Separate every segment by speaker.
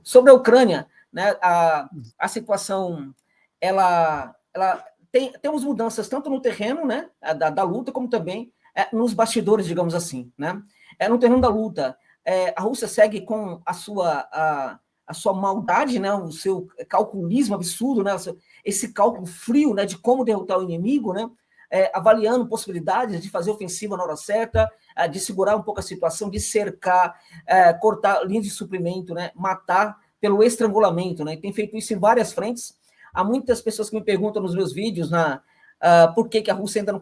Speaker 1: Sobre a Ucrânia, né, a situação, temos mudanças tanto no terreno, né, da luta, como também nos bastidores, digamos assim, né? No terreno da luta, a Rússia segue com a sua maldade, né, o seu calculismo absurdo, né, esse cálculo frio, né, de como derrotar o inimigo, né, avaliando possibilidades de fazer ofensiva na hora certa, de segurar um pouco a situação, de cercar, cortar linhas de suprimento, né, matar pelo estrangulamento, né, e tem feito isso em várias frentes. Há muitas pessoas que me perguntam nos meus vídeos por que a Rússia ainda não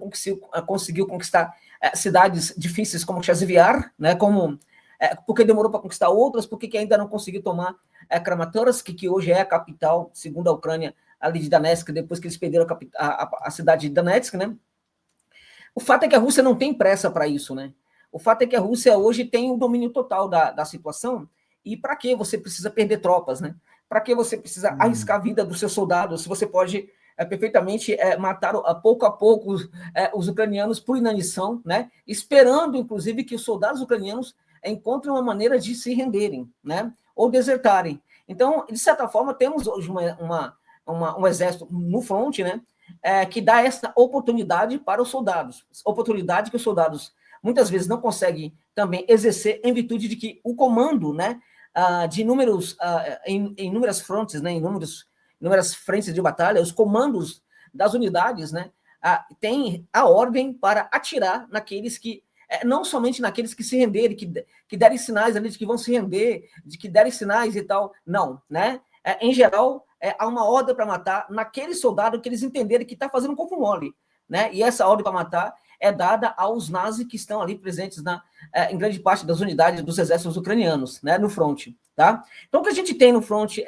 Speaker 1: conseguiu conquistar cidades difíceis como Chasiv-Yar, né, porque demorou para conquistar outras, porque ainda não conseguiu tomar Kramatorsk, que hoje é a capital, segundo a Ucrânia, ali de Donetsk, depois que eles perderam a cidade de Donetsk, né? O fato é que a Rússia não tem pressa para isso, né? O fato é que a Rússia hoje tem o domínio total da situação, e para que você precisa perder tropas, né? Para que você precisa arriscar a vida dos seus soldados, se você pode perfeitamente matar pouco a pouco os ucranianos por inanição, né? Esperando, inclusive, que os soldados ucranianos encontrem uma maneira de se renderem, né? Ou desertarem. Então, de certa forma, temos hoje um exército no fronte, né? Que dá essa oportunidade para os soldados. Oportunidade que os soldados muitas vezes não conseguem também exercer em virtude de que o comando, né, de inúmeros, em inúmeras frontes, né, em inúmeras frentes de batalha, os comandos das unidades, né, têm a ordem para atirar naqueles que, não somente naqueles que se renderem, que derem sinais ali de que vão se render, de que derem sinais e tal, não, né? Em geral, há uma ordem para matar naquele soldado que eles entenderem que está fazendo um corpo mole, né? E essa ordem para matar é dada aos nazis que estão ali presentes em grande parte das unidades dos exércitos ucranianos, né, no fronte, tá? Então, o que a gente tem no fronte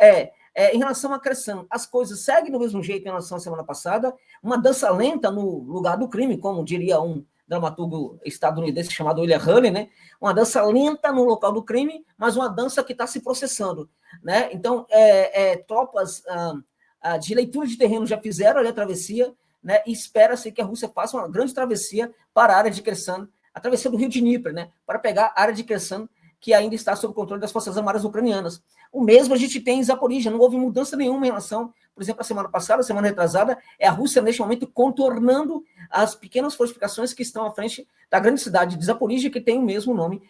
Speaker 1: em relação à Kherson, as coisas seguem do mesmo jeito em relação à semana passada, uma dança lenta no lugar do crime, como diria um dramaturgo estadunidense chamado William Hurley, né? Uma dança lenta no local do crime, mas uma dança que está se processando, né? Então, tropas de leitura de terreno já fizeram ali a travessia, né? E espera-se que a Rússia faça uma grande travessia para a área de Kherson, a travessia do rio de Dnieper, né? Para pegar a área de Kherson, que ainda está sob controle das Forças Armadas ucranianas. O mesmo a gente tem em Zaporizhia, não houve mudança nenhuma em relação, por exemplo, a semana passada, a semana retrasada, a Rússia, neste momento, contornando as pequenas fortificações que estão à frente da grande cidade de Zaporizhia, que tem o mesmo nome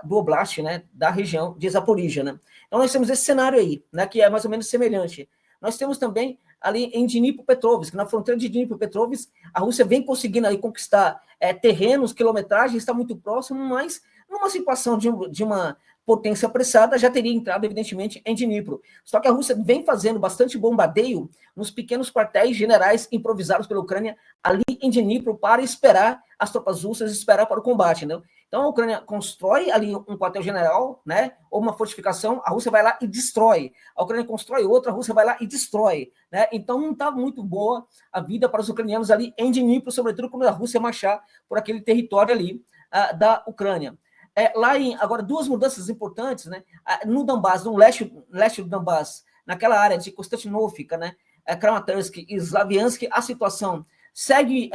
Speaker 1: do Oblast, né, da região de Zaporizhia, né? Então, nós temos esse cenário aí, né, que é mais ou menos semelhante. Nós temos também ali em Dnipropetrovsk, na fronteira de Dnipropetrovsk, a Rússia vem conseguindo aí conquistar terrenos, quilometragem, está muito próximo, mas numa situação de uma potência apressada, já teria entrado, evidentemente, em Dnipro. Só que a Rússia vem fazendo bastante bombardeio nos pequenos quartéis generais improvisados pela Ucrânia ali em Dnipro para esperar as tropas russas, esperar para o combate, né? Então, a Ucrânia constrói ali um quartel-general, né, ou uma fortificação, a Rússia vai lá e destrói. A Ucrânia constrói outra, a Rússia vai lá e destrói, né? Então, não está muito boa a vida para os ucranianos ali em Dnipro, sobretudo quando a Rússia marchar por aquele território ali da Ucrânia. Agora, duas mudanças importantes, né? No Donbás, no leste do Donbás, naquela área de Konstantinovka, né? Kramatorsk e Slaviansk, a situação segue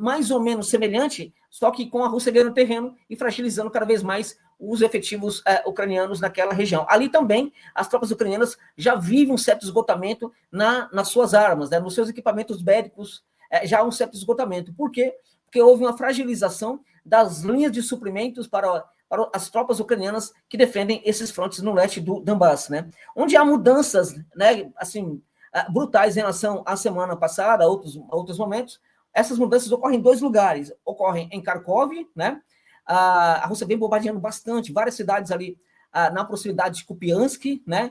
Speaker 1: mais ou menos semelhante, só que com a Rússia ganhando terreno e fragilizando cada vez mais os efetivos ucranianos naquela região. Ali também, as tropas ucranianas já vivem um certo esgotamento nas suas armas, né? Nos seus equipamentos bélicos, já há um certo esgotamento. Por quê? Porque houve uma fragilização das linhas de suprimentos para as tropas ucranianas que defendem esses frontes no leste do Donbás, né? Onde há mudanças, né, assim, brutais em relação à semana passada, a outros momentos. Essas mudanças ocorrem em dois lugares. Ocorrem em Kharkov, né? A Rússia vem bombardeando bastante, várias cidades ali na proximidade de Kupiansk, né?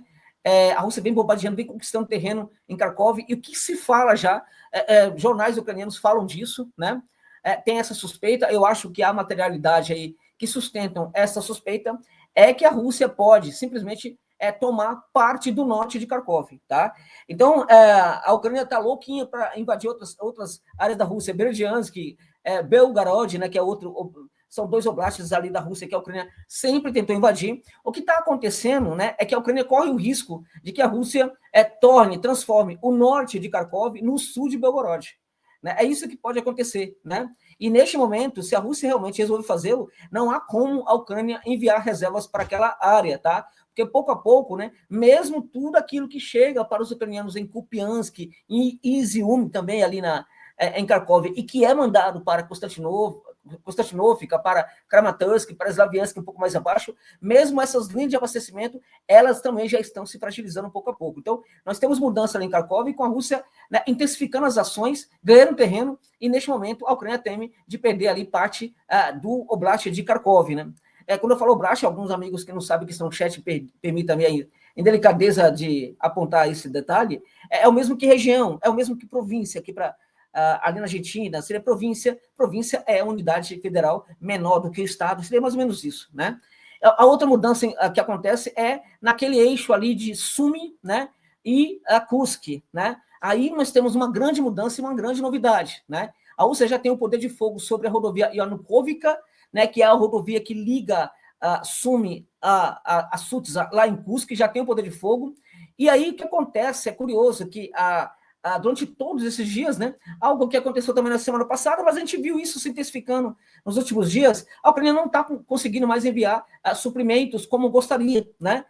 Speaker 1: A Rússia vem bombardeando, vem conquistando terreno em Kharkov, e o que se fala já, jornais ucranianos falam disso, né? Tem essa suspeita, eu acho que há materialidade aí que sustentam essa suspeita, é que a Rússia pode simplesmente tomar parte do norte de Kharkov, tá? Então, a Ucrânia está louquinha para invadir outras áreas da Rússia, Berdiansk, Belgorod, né, que é são dois oblastes ali da Rússia que a Ucrânia sempre tentou invadir. O que está acontecendo, né, é que a Ucrânia corre o risco de que a Rússia transforme o norte de Kharkov no sul de Belgorod. né? É isso que pode acontecer, né? E neste momento, se a Rússia realmente resolver fazê-lo, não há como a Ucrânia enviar reservas para aquela área, tá? Porque pouco a pouco, né, mesmo tudo aquilo que chega para os ucranianos em Kupiansk, em Izium também ali em Kharkov, e que é mandado para Konstantinovka, para Kramatorsk, para Slaviansk, um pouco mais abaixo, mesmo essas linhas de abastecimento, elas também já estão se fragilizando pouco a pouco. Então, nós temos mudança ali em Kharkov, com a Rússia, né, intensificando as ações, ganhando terreno, e neste momento a Ucrânia teme de perder ali parte do Oblast de Kharkov, né? Quando eu falo Oblast, alguns amigos que não sabem que estão no chat, permitam-me aí, em delicadeza de apontar esse detalhe, é o mesmo que região, é o mesmo que província, aqui para ali na Argentina, seria província, província é unidade federal menor do que o estado, seria mais ou menos isso, né? A outra mudança que acontece é naquele eixo ali de Sumi, né, e Kursk, né? Aí nós temos uma grande mudança e uma grande novidade, né? A Rússia já tem o poder de fogo sobre a rodovia Yanukovka, né, que é a rodovia que liga Sumi a Sutza, lá em Kursk, já tem o poder de fogo. E aí o que acontece, é curioso, que durante todos esses dias, né, algo que aconteceu também na semana passada, mas a gente viu isso se intensificando nos últimos dias, a Ucrânia não está conseguindo mais enviar suprimentos como gostaria, né,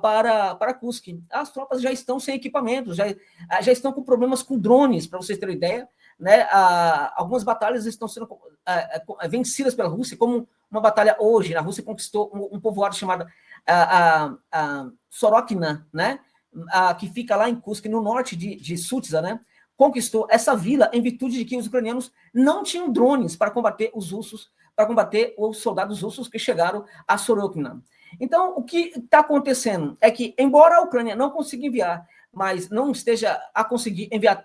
Speaker 1: para Kursk. As tropas já estão sem equipamentos, já estão com problemas com drones, para vocês terem ideia, né, algumas batalhas estão sendo vencidas pela Rússia, como uma batalha hoje, a Rússia conquistou um povoado chamado Sorokina, né, que fica lá em Kursk, no norte de Sutza, né, conquistou essa vila em virtude de que os ucranianos não tinham drones para combater os russos, para combater os soldados russos que chegaram a Sorokina. Então, o que está acontecendo é que, embora a Ucrânia não consiga enviar, mas não esteja a conseguir enviar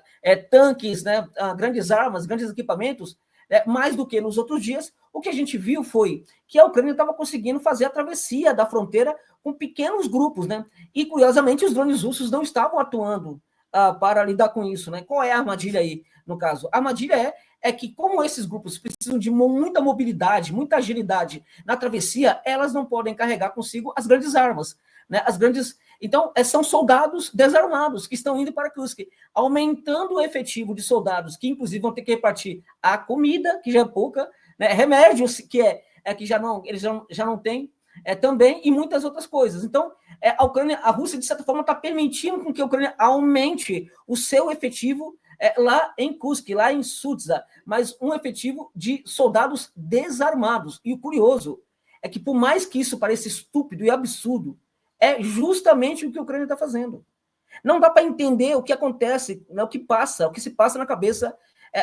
Speaker 1: tanques, né, grandes armas, grandes equipamentos, mais do que nos outros dias, o que a gente viu foi que a Ucrânia estava conseguindo fazer a travessia da fronteira com pequenos grupos, né? E, curiosamente, os drones russos não estavam atuando para lidar com isso, né? Qual é a armadilha aí, no caso? A armadilha é que, como esses grupos precisam de muita mobilidade, muita agilidade na travessia, elas não podem carregar consigo as grandes armas, né? As grandes... Então, são soldados desarmados que estão indo para Kursk, aumentando o efetivo de soldados que, inclusive, vão ter que repartir a comida, que já é pouca, né? Remédios, que eles já não têm, também, e muitas outras coisas. Então, a Rússia, de certa forma, está permitindo com que a Ucrânia aumente o seu efetivo lá em Kursk, lá em Sutza, mas um efetivo de soldados desarmados. E o curioso é que, por mais que isso pareça estúpido e absurdo, é justamente o que a Ucrânia está fazendo. Não dá para entender o que acontece, né, o que se passa na cabeça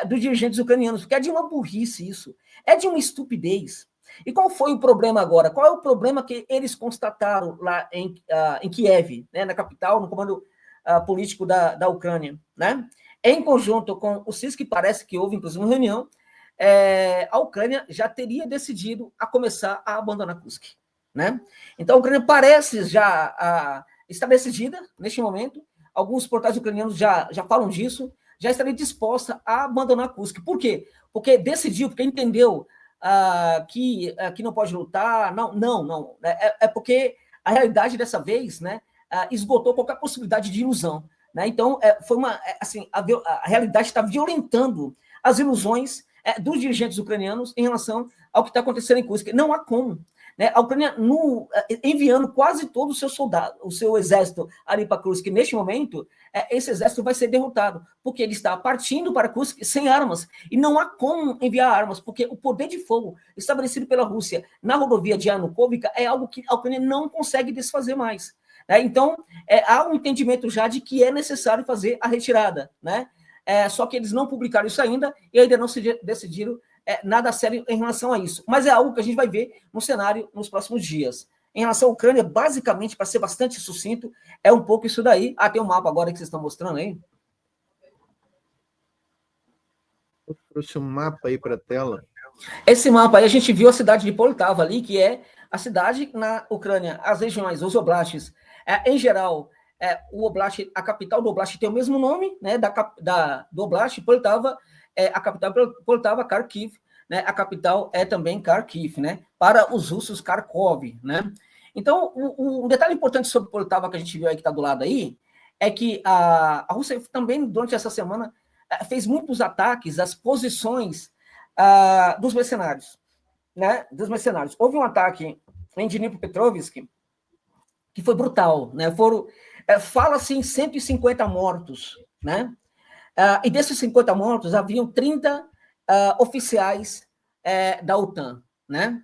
Speaker 1: dos dirigentes ucranianos, porque é de uma burrice isso, é de uma estupidez. E qual foi o problema agora? Qual é o problema que eles constataram lá em Kiev, né, na capital, no comando político da Ucrânia, né? Em conjunto com o CIS, que parece que houve, inclusive, uma reunião, a Ucrânia já teria decidido a começar a abandonar Kursk, né? Então, a Ucrânia parece já está decidida neste momento. Alguns portais ucranianos já falam disso, já estaria disposta a abandonar Kursk. Por quê? Porque decidiu, porque entendeu que não pode lutar. Não. É porque a realidade dessa vez, né, esgotou qualquer possibilidade de ilusão. Né? Então, foi assim, a realidade está violentando as ilusões dos dirigentes ucranianos em relação ao que está acontecendo em Kursk. Não há como. Né? A Ucrânia enviando quase todo o seu soldado, o seu exército ali para Kursk, neste momento, esse exército vai ser derrotado, porque ele está partindo para Kursk sem armas, e não há como enviar armas, porque o poder de fogo estabelecido pela Rússia na rodovia de Yanukovka é algo que a Ucrânia não consegue desfazer mais. Né? Então, há um entendimento já de que é necessário fazer a retirada, né? Só que eles não publicaram isso ainda e ainda não se decidiram nada sério em relação a isso. Mas é algo que a gente vai ver no cenário nos próximos dias. Em relação à Ucrânia, basicamente, para ser bastante sucinto, é um pouco isso daí. Tem um mapa agora que vocês estão mostrando aí.
Speaker 2: Eu trouxe um mapa aí para a tela.
Speaker 1: Esse mapa aí, a gente viu a cidade de Poltava ali, que é a cidade na Ucrânia, as regiões, os oblastes. Em geral, o oblast, a capital do oblast tem o mesmo nome, né, do oblast, Poltava, a capital Poltava, Kharkiv, né, a capital é também Kharkiv, né, para os russos, Kharkov, né. Então, um detalhe importante sobre Poltava que a gente viu aí, que está do lado aí, é que a Rússia também, durante essa semana, fez muitos ataques às posições dos mercenários, né? Dos mercenários. Houve um ataque em Dnipropetrovsk que foi brutal, né? Fala-se em 150 mortos, né? E desses 50 mortos, haviam 30 oficiais da OTAN, né?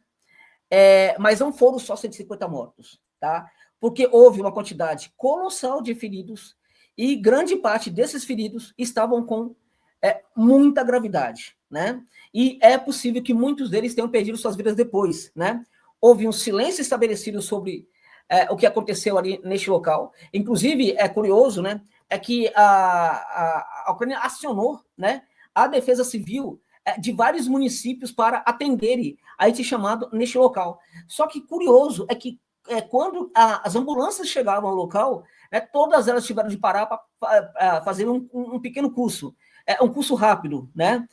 Speaker 1: Mas não foram só 150 mortos, tá? Porque houve uma quantidade colossal de feridos e grande parte desses feridos estavam com muita gravidade, né? E é possível que muitos deles tenham perdido suas vidas depois, né? Houve um silêncio estabelecido sobre o que aconteceu ali neste local. Inclusive, é curioso, né? É que a Ucrânia acionou, né, a defesa civil de vários municípios para atenderem a esse chamado neste local. Só que curioso é que quando as ambulâncias chegavam ao local, todas elas tiveram de parar para fazer um pequeno curso, um curso rápido, né?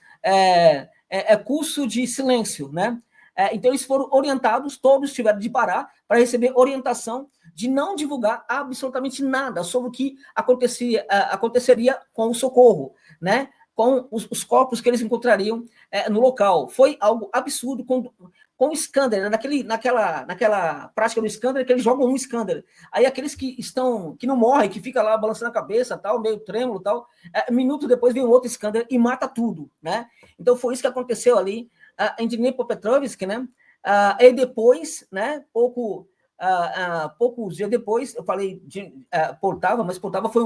Speaker 1: Curso de silêncio, né? Então, eles foram orientados, todos tiveram de parar para receber orientação de não divulgar absolutamente nada sobre o que aconteceria com o socorro, né? Com os corpos que eles encontrariam no local. Foi algo absurdo com o Iskander, né? naquela prática do Iskander, que eles jogam um Iskander. Aí aqueles que não morrem, que fica lá balançando a cabeça, tal, meio trêmulo, tal, minuto depois vem um outro Iskander e mata tudo, né? Então foi isso que aconteceu ali em Dnipropetrovsk, né? E depois, né, poucos dias depois, eu falei de Poltava, mas Poltava foi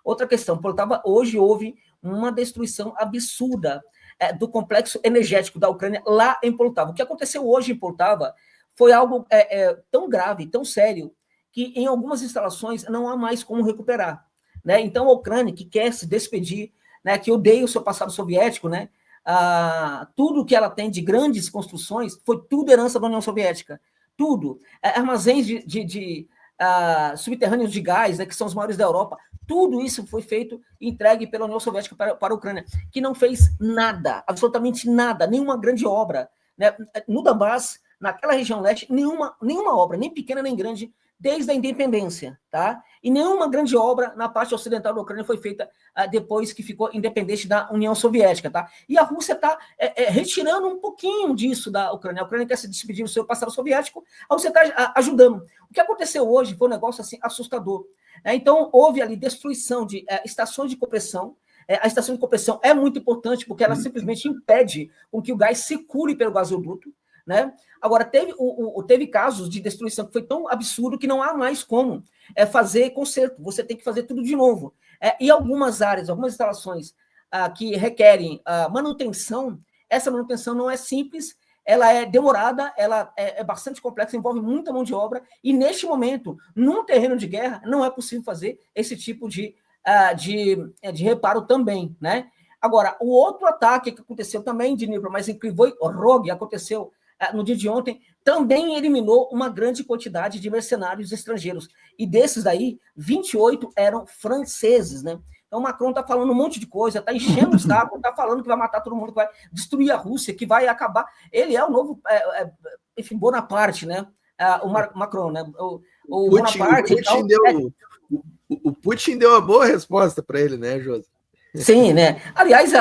Speaker 1: outra questão. Poltava, hoje houve uma destruição absurda do complexo energético da Ucrânia lá em Poltava. O que aconteceu hoje em Poltava foi algo tão grave, tão sério, que em algumas instalações não há mais como recuperar, né? Então, a Ucrânia, que quer se despedir, né, que odeia o seu passado soviético, né, tudo que ela tem de grandes construções foi tudo herança da União Soviética. Tudo. Armazéns de subterrâneos de gás, né, que são os maiores da Europa. Tudo isso foi feito e entregue pela União Soviética para a Ucrânia, que não fez nada, absolutamente nada, nenhuma grande obra, né? No Donbás, naquela região leste, nenhuma obra, nem pequena nem grande, desde a independência, tá? E nenhuma grande obra na parte ocidental da Ucrânia foi feita depois que ficou independente da União Soviética, tá? E a Rússia está retirando um pouquinho disso da Ucrânia. A Ucrânia quer se despedir do seu passado soviético, a Rússia está ajudando. O que aconteceu hoje foi um negócio assim assustador. Então, houve ali destruição de estações de compressão. A estação de compressão é muito importante porque ela simplesmente impede com que o gás circule pelo gasoduto, né? Agora, teve casos de destruição que foi tão absurdo que não há mais como fazer conserto. Você tem que fazer tudo de novo. E algumas áreas, algumas instalações que requerem manutenção, essa manutenção não é simples, ela é demorada, ela é bastante complexa, envolve muita mão de obra, e neste momento, num terreno de guerra, não é possível fazer esse tipo de reparo também, né? Agora, o outro ataque que aconteceu também de Dnipro, mas em Kryvyi Rog, aconteceu no dia de ontem, também eliminou uma grande quantidade de mercenários estrangeiros. E desses daí, 28 eram franceses, né? Então, o Macron está falando um monte de coisa, está enchendo o saco, está falando que vai matar todo mundo, que vai destruir a Rússia, que vai acabar. Ele é o novo enfim, Bonaparte, né? O Macron, né? O Bonaparte.
Speaker 2: O Putin deu uma boa resposta para ele, né, José?
Speaker 1: Sim, né? Aliás,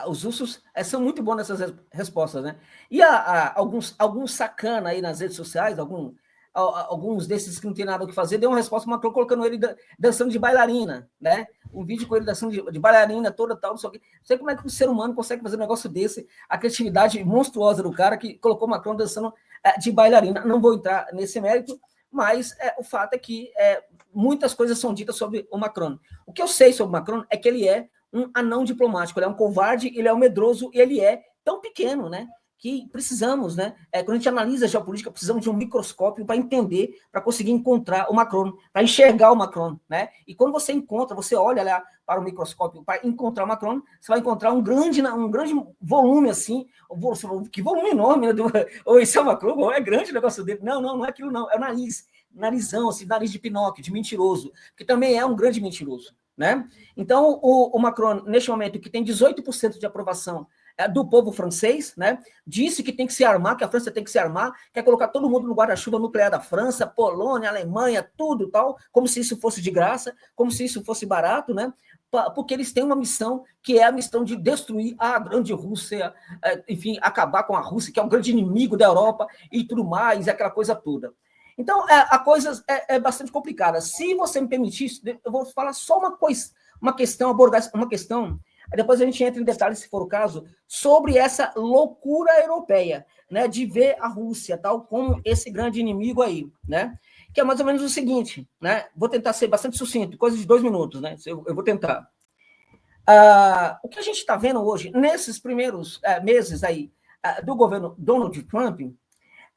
Speaker 1: os russos são muito bons nessas respostas, né? E alguns sacana aí nas redes sociais, alguns desses que não tem nada o que fazer, deu uma resposta, Macron colocando ele dançando de bailarina, né? Um vídeo com ele dançando de bailarina toda, tal, não sei o quê. Não sei como é que o ser humano consegue fazer um negócio desse, a criatividade monstruosa do cara que colocou Macron dançando de bailarina. Não vou entrar nesse mérito, mas o fato é que muitas coisas são ditas sobre o Macron. O que eu sei sobre o Macron é que ele é um anão diplomático, ele é um covarde, ele é um medroso, e ele é tão pequeno, né? Que precisamos, né? Quando a gente analisa a geopolítica, precisamos de um microscópio para entender, para conseguir encontrar o Macron, para enxergar o Macron, né? E quando você encontra, você olha lá para o microscópio para encontrar o Macron, você vai encontrar um grande volume assim, que volume enorme, né? Esse é o Macron, ou é grande o negócio dele? Não é aquilo não, é o narizão, assim, nariz de Pinóquio, de mentiroso, que também é um grande mentiroso, né? Então, o Macron, neste momento, que tem 18% de aprovação do povo francês, né? Disse que tem que se armar, que a França tem que se armar, quer colocar todo mundo no guarda-chuva nuclear da França, Polônia, Alemanha, tudo tal, como se isso fosse de graça, como se isso fosse barato, né? Porque eles têm uma missão que é a missão de destruir a grande Rússia, enfim, acabar com a Rússia, que é um grande inimigo da Europa e tudo mais, aquela coisa toda. Então, a coisa é bastante complicada. Se você me permitir, eu vou falar só uma questão, abordar uma questão, depois a gente entra em detalhes, se for o caso, sobre essa loucura europeia, né, de ver a Rússia tal como esse grande inimigo aí, né? Que é mais ou menos o seguinte, né? Vou tentar ser bastante sucinto, coisa de 2 minutos, né? Eu vou tentar. O que a gente está vendo hoje, nesses primeiros meses aí do governo Donald Trump,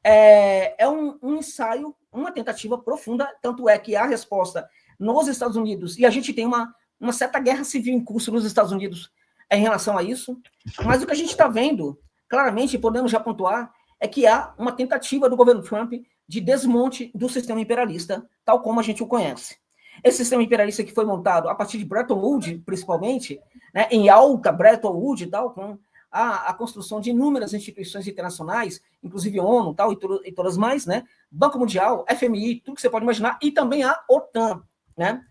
Speaker 1: é um ensaio, uma tentativa profunda, tanto é que a resposta nos Estados Unidos, e a gente tem uma certa guerra civil em curso nos Estados Unidos em relação a isso, mas o que a gente está vendo, claramente, podemos já pontuar, é que há uma tentativa do governo Trump de desmonte do sistema imperialista, tal como a gente o conhece. Esse sistema imperialista que foi montado a partir de Bretton Woods, principalmente, né, em alta Bretton Woods, tal, com a construção de inúmeras instituições internacionais, inclusive ONU tal, e todas mais, né? Banco Mundial, FMI, tudo que você pode imaginar, e também a OTAN. Né?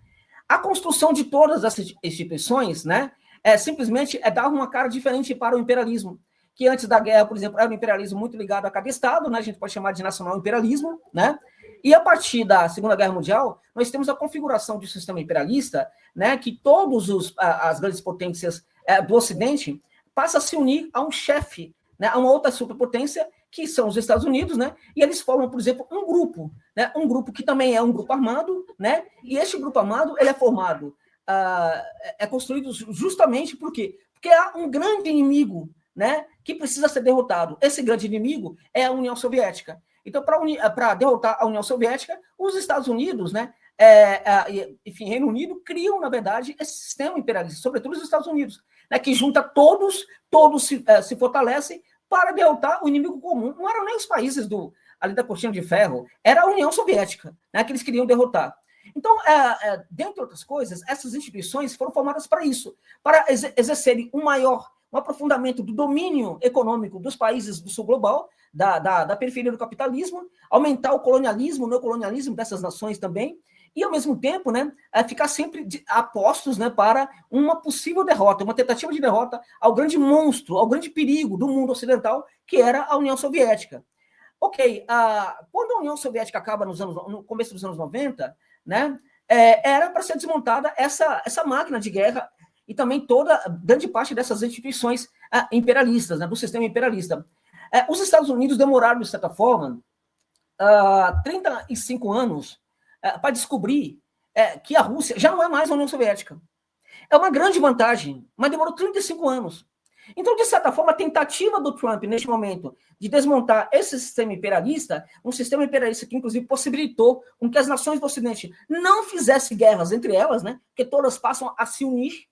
Speaker 1: A construção de todas essas instituições, né, simplesmente dar uma cara diferente para o imperialismo, que antes da guerra, por exemplo, era um imperialismo muito ligado a cada Estado, né, a gente pode chamar de nacional imperialismo, né, e a partir da Segunda Guerra Mundial, nós temos a configuração de um sistema imperialista, né, que todas as grandes potências do Ocidente passam a se unir a um chefe, né, a uma outra superpotência, que são os Estados Unidos, né, e eles formam, por exemplo, um grupo, né, um grupo que também é um grupo armado, né, e este grupo armado, ele é formado, é construído justamente por quê? Porque há um grande inimigo, né, que precisa ser derrotado. Esse grande inimigo é a União Soviética. Então, para derrotar a União Soviética, os Estados Unidos, né, enfim, Reino Unido, criam, na verdade, esse sistema imperialista, sobretudo os Estados Unidos, né, que junta todos se fortalecem para derrotar o inimigo comum. Não eram nem os países ali da cortina de ferro, era a União Soviética, né, que eles queriam derrotar. Então, dentre outras coisas, essas instituições foram formadas para isso, para exercerem um aprofundamento do domínio econômico dos países do sul global, da periferia do capitalismo, aumentar o colonialismo, o neocolonialismo dessas nações também, e, ao mesmo tempo, né, ficar sempre apostos, né, para uma possível derrota, uma tentativa de derrota ao grande monstro, ao grande perigo do mundo ocidental, que era a União Soviética. Ok, quando a União Soviética acaba no começo dos anos 90, né, era para ser desmontada essa máquina de guerra e também grande parte dessas instituições imperialistas, né, do sistema imperialista. Os Estados Unidos demoraram, de certa forma, 35 anos para descobrir que a Rússia já não é mais a União Soviética. É uma grande vantagem, mas demorou 35 anos. Então, de certa forma, a tentativa do Trump, neste momento, de desmontar esse sistema imperialista, um sistema imperialista que, inclusive, possibilitou com que as nações do Ocidente não fizessem guerras entre elas, né, porque todas passam a se unir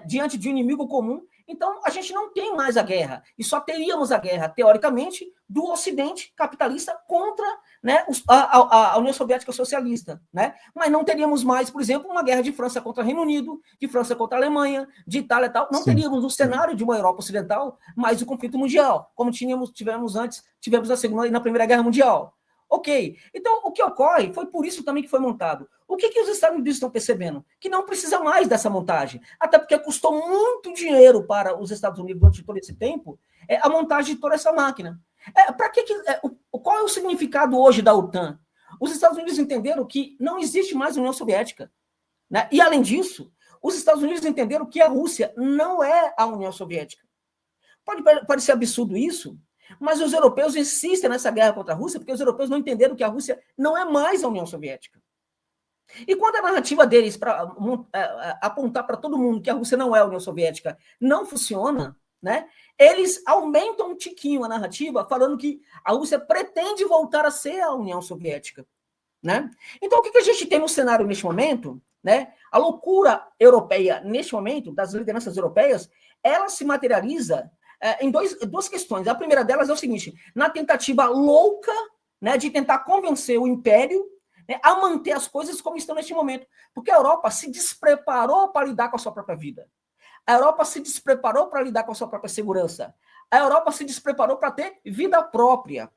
Speaker 1: diante de um inimigo comum. Então, a gente não tem mais a guerra. E só teríamos a guerra, teoricamente, do Ocidente capitalista contra, né, a União Soviética socialista. Né? Mas não teríamos mais, por exemplo, uma guerra de França contra o Reino Unido, de França contra a Alemanha, de Itália e tal. Não teríamos um cenário de uma Europa Ocidental mais o conflito mundial, como tivemos antes, tivemos na Segunda e na Primeira Guerra Mundial. Ok. Então, o que ocorre foi por isso também que foi montado. O que os Estados Unidos estão percebendo? Que não precisa mais dessa montagem. Até porque custou muito dinheiro para os Estados Unidos durante todo esse tempo a montagem de toda essa máquina. Qual é o significado hoje da OTAN? Os Estados Unidos entenderam que não existe mais União Soviética. Né? E, além disso, os Estados Unidos entenderam que a Rússia não é a União Soviética. Pode parecer absurdo isso, mas os europeus insistem nessa guerra contra a Rússia porque os europeus não entenderam que a Rússia não é mais a União Soviética. E quando a narrativa deles para apontar para todo mundo que a Rússia não é a União Soviética não funciona, né, eles aumentam um tiquinho a narrativa falando que a Rússia pretende voltar a ser a União Soviética. Né? Então, o que a gente tem no cenário neste momento? Né? A loucura europeia, neste momento, das lideranças europeias, ela se materializa em duas questões. A primeira delas é o seguinte, na tentativa louca, né, de tentar convencer o império, né, a manter as coisas como estão neste momento. Porque a Europa se despreparou para lidar com a sua própria vida. A Europa se despreparou para lidar com a sua própria segurança. A Europa se despreparou para ter vida própria.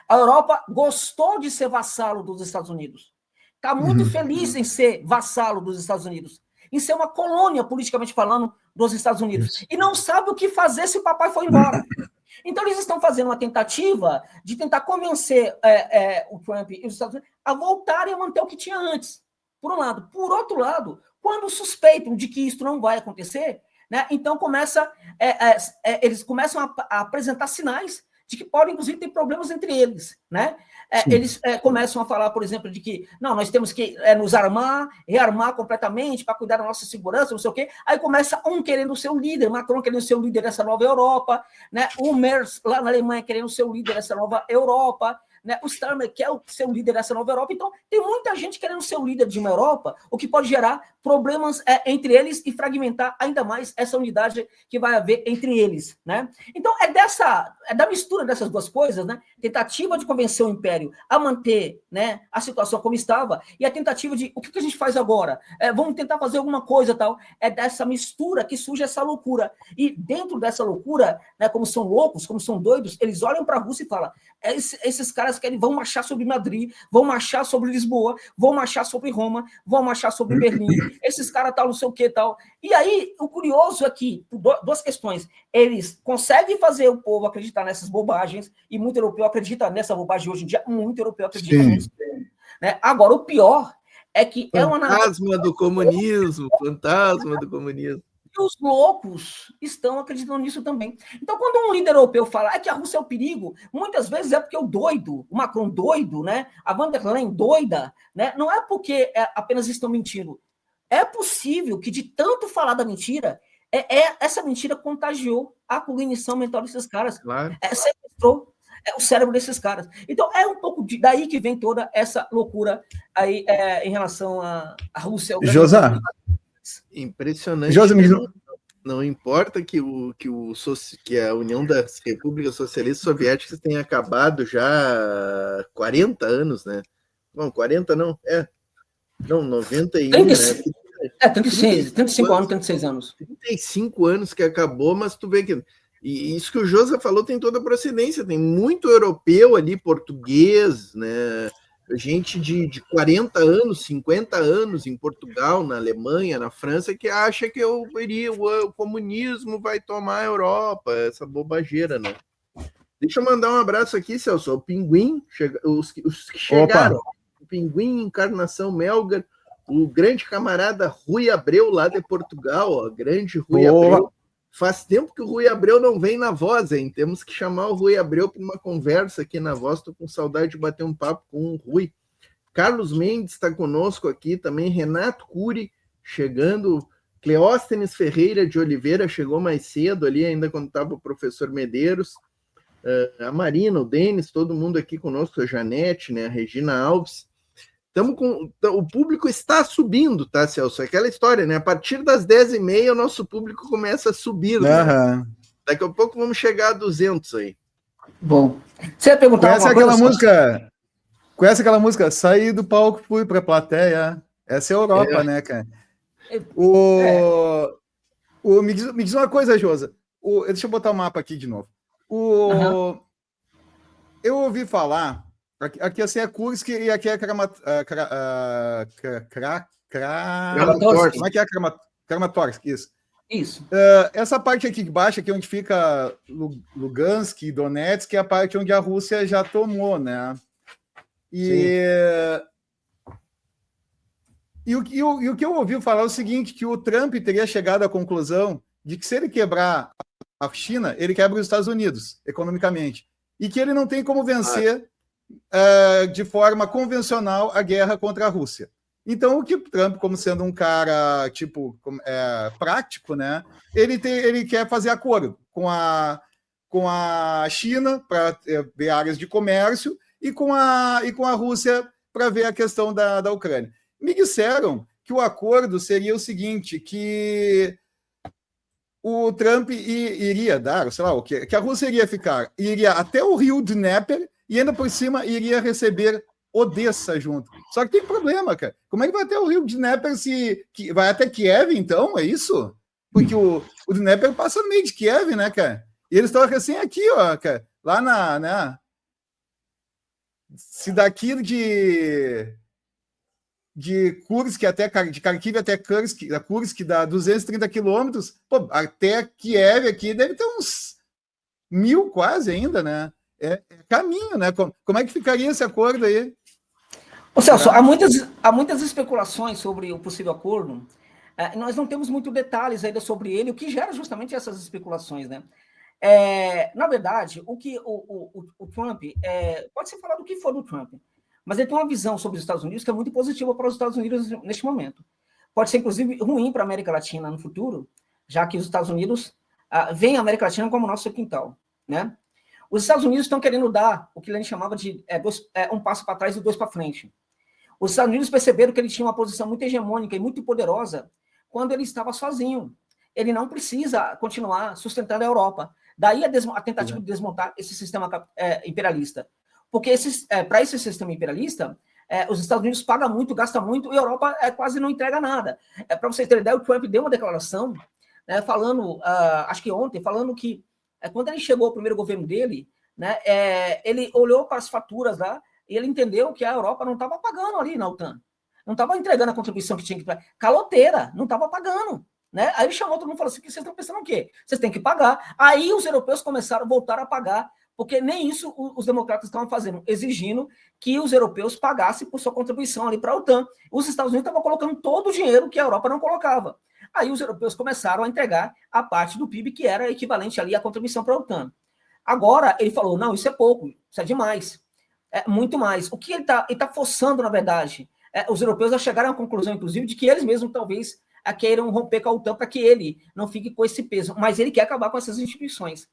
Speaker 1: A Europa gostou de ser vassalo dos Estados Unidos. Está muito feliz em ser vassalo dos Estados Unidos, em ser uma colônia, politicamente falando, dos Estados Unidos. E não sabe o que fazer se o papai foi embora. Então, eles estão fazendo uma tentativa de tentar convencer o Trump e os Estados Unidos a voltarem a manter o que tinha antes, por um lado. Por outro lado, quando suspeitam de que isso não vai acontecer, né, então eles começam a apresentar sinais de que podem, inclusive, ter problemas entre eles, né? Eles começam a falar, por exemplo, de que não, nós temos que nos armar, rearmar completamente para cuidar da nossa segurança, não sei o quê. Aí começa um querendo ser o líder, Macron querendo ser o líder dessa nova Europa, né? O Merz, lá na Alemanha, querendo ser o líder dessa nova Europa, né? O Starmer quer ser o líder dessa nova Europa. Então, tem muita gente querendo ser o líder de uma Europa, o que pode gerar problemas entre eles e fragmentar ainda mais essa unidade que vai haver entre eles, né? Então, é da mistura dessas duas coisas, né? Tentativa de convencer o Império a manter, né, a situação como estava e a tentativa de, o que a gente faz agora? Vamos tentar fazer alguma coisa, tal. É dessa mistura que surge essa loucura. E dentro dessa loucura, né, como são loucos, como são doidos, eles olham para a Rússia e falam, esses caras vão marchar sobre Madrid, vão marchar sobre Lisboa, vão marchar sobre Roma, vão marchar sobre Berlim, esses caras tal, não sei o que tal. E aí, o curioso é que, duas questões, eles conseguem fazer o povo acreditar nessas bobagens, e muito europeu acredita nessa bobagem hoje em dia, muito europeu acredita nisso. Né? Agora, o pior é que
Speaker 2: fantasma do comunismo, fantasma do comunismo.
Speaker 1: E os loucos estão acreditando nisso também. Então, quando um líder europeu fala que a Rússia é o perigo, muitas vezes é porque o doido, o Macron doido, né? A Van der Leyen doida, né? Não é porque apenas estão mentindo. É possível que, de tanto falar da mentira, essa mentira contagiou a cognição mental desses caras.
Speaker 2: Claro.
Speaker 1: Sequestrou o cérebro desses caras. Então, é um pouco daí que vem toda essa loucura aí em relação à Rússia.
Speaker 3: José.
Speaker 2: Impressionante.
Speaker 3: José,
Speaker 2: não importa que a União das Repúblicas Socialistas Soviéticas tenha acabado já há 40 anos, né? Não, 40 não, não, 91,
Speaker 1: 36,
Speaker 2: né?
Speaker 1: 35 anos, 36 anos.
Speaker 2: 35 anos que acabou, mas tu vê que... E isso que o José falou tem toda a procedência, tem muito europeu ali, português, né? Gente de 40 anos, 50 anos em Portugal, na Alemanha, na França, que acha que o comunismo vai tomar a Europa, essa bobageira, né? Deixa eu mandar um abraço aqui, Celso, o Pinguim, os que chegaram, o Pinguim, Encarnação Melgar, o grande camarada Rui Abreu, lá de Portugal, ó, grande Rui Abreu. Faz tempo que o Rui Abreu não vem na Voz, hein? Temos que chamar o Rui Abreu para uma conversa aqui na Voz. Estou com saudade de bater um papo com o Rui. Carlos Mendes está conosco aqui também. Renato Cury chegando. Cleóstenes Ferreira de Oliveira chegou mais cedo ali, ainda quando estava o professor Medeiros. A Marina, o Denis, todo mundo aqui conosco. A Janete, né? A Regina Alves. O público está subindo, tá, Celso? Aquela história, né? A partir das 10h30, o nosso público começa a subir. Né? Daqui a pouco vamos chegar a 200 aí.
Speaker 1: Bom. Você ia perguntar
Speaker 3: Conhece aquela música? Saí do palco, fui para a plateia. Essa é a Europa, né, cara? Me diz uma coisa, Josa. Deixa eu botar o mapa aqui de novo. Eu ouvi falar... Aqui assim é Kursk e aqui é
Speaker 2: Kramatorsk.
Speaker 3: Como é que é Kramatorsk? Isso. Essa parte aqui de baixo, aqui onde fica Lugansk e Donetsk, é a parte onde a Rússia já tomou, né? E o que eu ouvi falar é o seguinte, que o Trump teria chegado à conclusão de que se ele quebrar a China, ele quebra os Estados Unidos, economicamente. E que ele não tem como vencer de forma convencional a guerra contra a Rússia. Então, o que o Trump, como sendo um cara prático, né, ele quer fazer acordo com a China para ver áreas de comércio e com a Rússia para ver a questão da Ucrânia. Me disseram que o acordo seria o seguinte, que o Trump iria dar, sei lá, que a Rússia iria até o rio Dnieper e ainda por cima iria receber Odessa junto. Só que tem problema, cara. Como é que vai até o rio Dnieper se vai até Kiev, então? É isso? porque o Dnepr passa no meio de Kiev, né, cara? E eles estão recém aqui, ó, cara, lá né? Se daqui de Kursk de Kharkiv até Kursk dá 230 quilômetros, até Kiev aqui deve ter uns 1.000 quase ainda, né? É caminho, né? Como é que ficaria esse acordo aí?
Speaker 1: Ô, Celso, há muitas especulações sobre o possível acordo. Nós não temos muitos detalhes ainda sobre ele, o que gera justamente essas especulações, né? Na verdade, o que o Trump, pode ser falado o que for do Trump, mas ele tem uma visão sobre os Estados Unidos que é muito positiva para os Estados Unidos neste momento. Pode ser, inclusive, ruim para a América Latina no futuro, já que os Estados Unidos veem a América Latina como nosso quintal, né? Os Estados Unidos estão querendo dar o que ele chamava de um passo para trás e 2 para frente. Os Estados Unidos perceberam que ele tinha uma posição muito hegemônica e muito poderosa quando ele estava sozinho. Ele não precisa continuar sustentando a Europa. Daí a tentativa de desmontar esse sistema imperialista. Porque para esse sistema imperialista, os Estados Unidos pagam muito, gastam muito, e a Europa quase não entrega nada. Para vocês terem ideia, o Trump deu uma declaração, falando, acho que ontem, falando que quando ele chegou ao primeiro governo dele, né, ele olhou para as faturas lá, e ele entendeu que a Europa não estava pagando ali na OTAN. Não estava entregando a contribuição que tinha que pagar. Caloteira, não estava pagando. Né? Aí ele chamou todo mundo e falou assim, vocês estão pensando o quê? Vocês têm que pagar. Aí os europeus começaram a voltar a pagar, porque nem isso os democratas estavam fazendo, exigindo que os europeus pagassem por sua contribuição ali para a OTAN. Os Estados Unidos estavam colocando todo o dinheiro que a Europa não colocava. Aí os europeus começaram a entregar a parte do PIB que era equivalente ali à contribuição para a OTAN. Agora ele falou, não, isso é pouco, isso é demais. Muito mais. O que ele tá forçando, na verdade, os europeus a chegarem à conclusão, inclusive, de que eles mesmos talvez queiram romper com a OTAN para que ele não fique com esse peso. Mas ele quer acabar com essas instituições,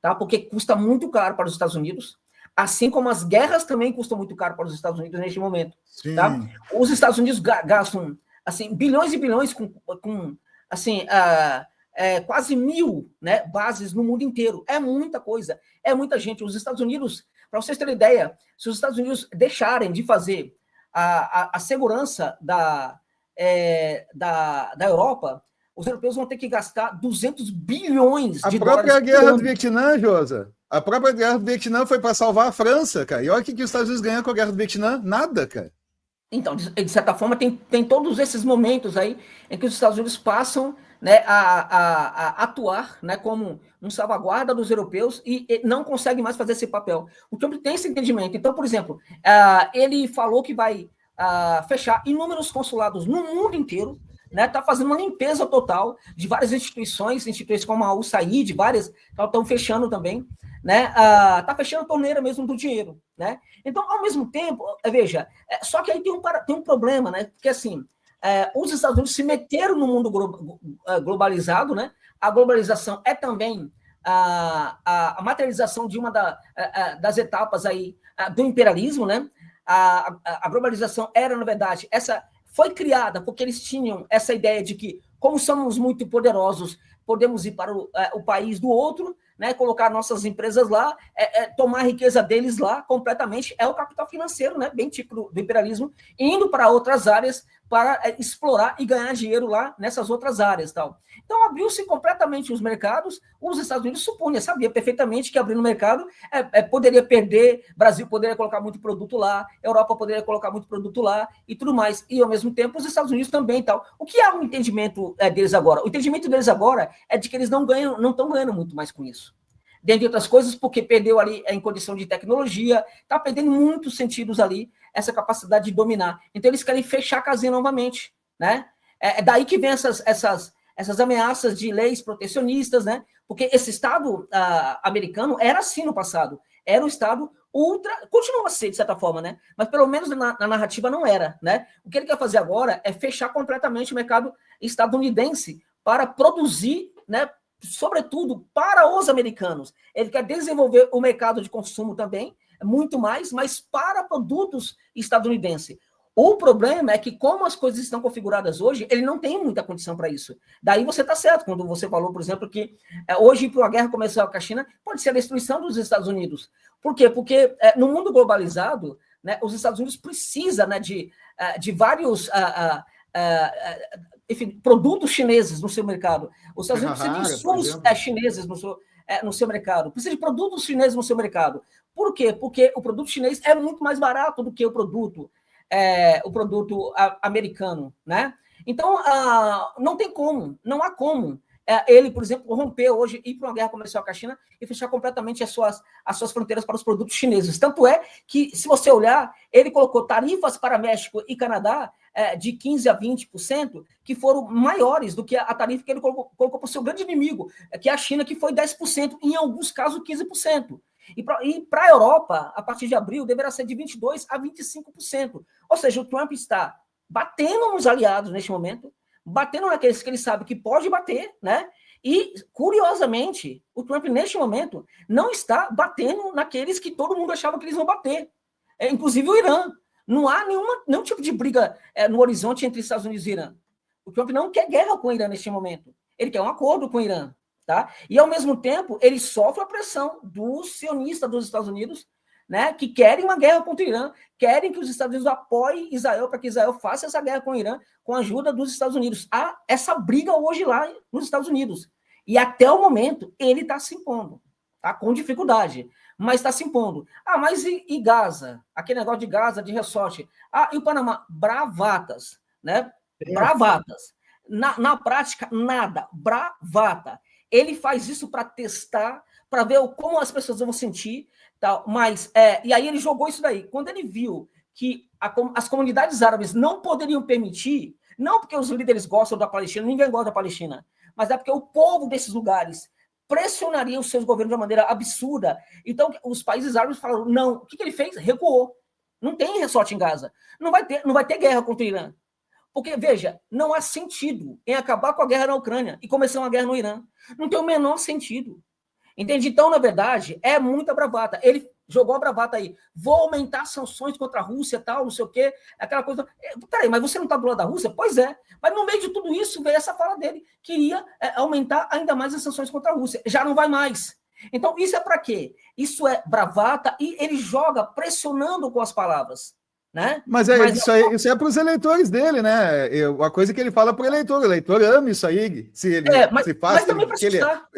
Speaker 1: tá? Porque custa muito caro para os Estados Unidos, assim como as guerras também custam muito caro para os Estados Unidos neste momento. Tá? Os Estados Unidos gastam assim, bilhões e bilhões com assim, quase 1.000, né, bases no mundo inteiro. É muita coisa, é muita gente. Os Estados Unidos, para vocês terem ideia, se os Estados Unidos deixarem de fazer a segurança da Europa, os europeus vão ter que gastar 200 bilhões de dólares.
Speaker 3: A própria guerra do Vietnã, Josa, a própria guerra do Vietnã foi para salvar a França, cara. E olha o que os Estados Unidos ganham com a guerra do Vietnã? Nada, cara.
Speaker 1: Então, de certa forma, tem todos esses momentos aí em que os Estados Unidos passam, né, a atuar, né, como um salvaguarda dos europeus e não consegue mais fazer esse papel. O Trump tem esse entendimento. Então, por exemplo, ele falou que vai fechar inúmeros consulados no mundo inteiro, né, tá fazendo uma limpeza total de várias instituições como a USAID, várias estão fechando também, né, tá fechando a torneira mesmo do dinheiro, né. Então, ao mesmo tempo, veja, só que aí tem um problema, né, porque assim, os Estados Unidos se meteram no mundo globalizado, né, a globalização é também a materialização de uma das etapas aí do imperialismo, né. A globalização era, na verdade, foi criada porque eles tinham essa ideia de que, como somos muito poderosos, podemos ir para o país do outro, né, colocar nossas empresas lá, tomar a riqueza deles lá completamente, o capital financeiro, né, bem tipo do imperialismo, indo para outras áreas para explorar e ganhar dinheiro lá nessas outras áreas. Tal. Então, abriu-se completamente os mercados, os Estados Unidos sabia perfeitamente que abrindo o mercado poderia perder, Brasil poderia colocar muito produto lá, Europa poderia colocar muito produto lá e tudo mais. E, ao mesmo tempo, os Estados Unidos também. Tal. O que é o entendimento deles agora? O entendimento deles agora é de que eles não estão ganhando muito mais com isso. Dentre outras coisas, porque perdeu ali em condição de tecnologia, está perdendo muitos sentidos ali, essa capacidade de dominar. Então, eles querem fechar a casinha novamente, né? É daí que vem essas ameaças de leis protecionistas, né? Porque esse Estado americano era assim no passado, era um Estado continua a ser, de certa forma, né? Mas pelo menos na narrativa não era, né? O que ele quer fazer agora é fechar completamente o mercado estadunidense para produzir, né, sobretudo para os americanos. Ele quer desenvolver o mercado de consumo também, muito mais, mas para produtos estadunidenses. O problema é que, como as coisas estão configuradas hoje, ele não tem muita condição para isso. Daí você está certo, quando você falou, por exemplo, que hoje, para uma guerra comercial com a China, pode ser a destruição dos Estados Unidos. Por quê? Porque no mundo globalizado, né, os Estados Unidos precisam, né, de vários enfim, produtos chineses no seu mercado. Os Estados Unidos precisam de insumos chineses no seu mercado. Precisa de produtos chineses no seu mercado. Por quê? Porque o produto chinês é muito mais barato do que o produto americano, né? Então, não tem como, não há como ele, por exemplo, romper hoje, ir para uma guerra comercial com a China e fechar completamente as suas fronteiras para os produtos chineses. Tanto é que, se você olhar, ele colocou tarifas para México e Canadá de 15% a 20%, que foram maiores do que a tarifa que ele colocou para o seu grande inimigo, que é a China, que foi 10%, em alguns casos 15%. E para a Europa, a partir de abril, deverá ser de 22% a 25%. Ou seja, o Trump está batendo nos aliados neste momento, batendo naqueles que ele sabe que pode bater, né? E, curiosamente, o Trump, neste momento, não está batendo naqueles que todo mundo achava que eles vão bater. Inclusive o Irã. Não há nenhum tipo de briga no horizonte entre Estados Unidos e Irã. O Trump não quer guerra com o Irã neste momento. Ele quer um acordo com o Irã. Tá? E, ao mesmo tempo, ele sofre a pressão dos sionistas dos Estados Unidos, né, que querem uma guerra contra o Irã, querem que os Estados Unidos apoiem Israel para que Israel faça essa guerra com o Irã com a ajuda dos Estados Unidos. Há essa briga hoje lá nos Estados Unidos. E, até o momento, ele está se impondo, tá? Com dificuldade, mas está se impondo. Mas e Gaza? Aquele negócio de Gaza, de ressorte. E o Panamá? Bravatas, né? Bravatas. Na prática, nada. Bravata. Ele faz isso para testar, para ver como as pessoas vão sentir, tal. Mas, e aí ele jogou isso daí. Quando ele viu que as comunidades árabes não poderiam permitir, não porque os líderes gostam da Palestina, ninguém gosta da Palestina, mas é porque o povo desses lugares pressionaria os seus governos de uma maneira absurda. Então, os países árabes falaram, não. O que ele fez? Recuou. Não tem ressorte em Gaza. Não vai ter guerra contra o Irã. Porque, veja, não há sentido em acabar com a guerra na Ucrânia e começar uma guerra no Irã. Não tem o menor sentido. Entende? Então, na verdade, é muita bravata. Ele jogou a bravata aí. Vou aumentar sanções contra a Rússia, tal, não sei o quê. Aquela coisa. Peraí, mas você não está do lado da Rússia? Pois é. Mas no meio de tudo isso, veio essa fala dele. Queria aumentar ainda mais as sanções contra a Rússia. Já não vai mais. Então, isso é para quê? Isso é bravata e ele joga pressionando com as palavras. Né?
Speaker 3: Mas isso é para os eleitores dele, né? A coisa que ele fala para o eleitor ama isso aí. Se ele
Speaker 1: mas também para assustar.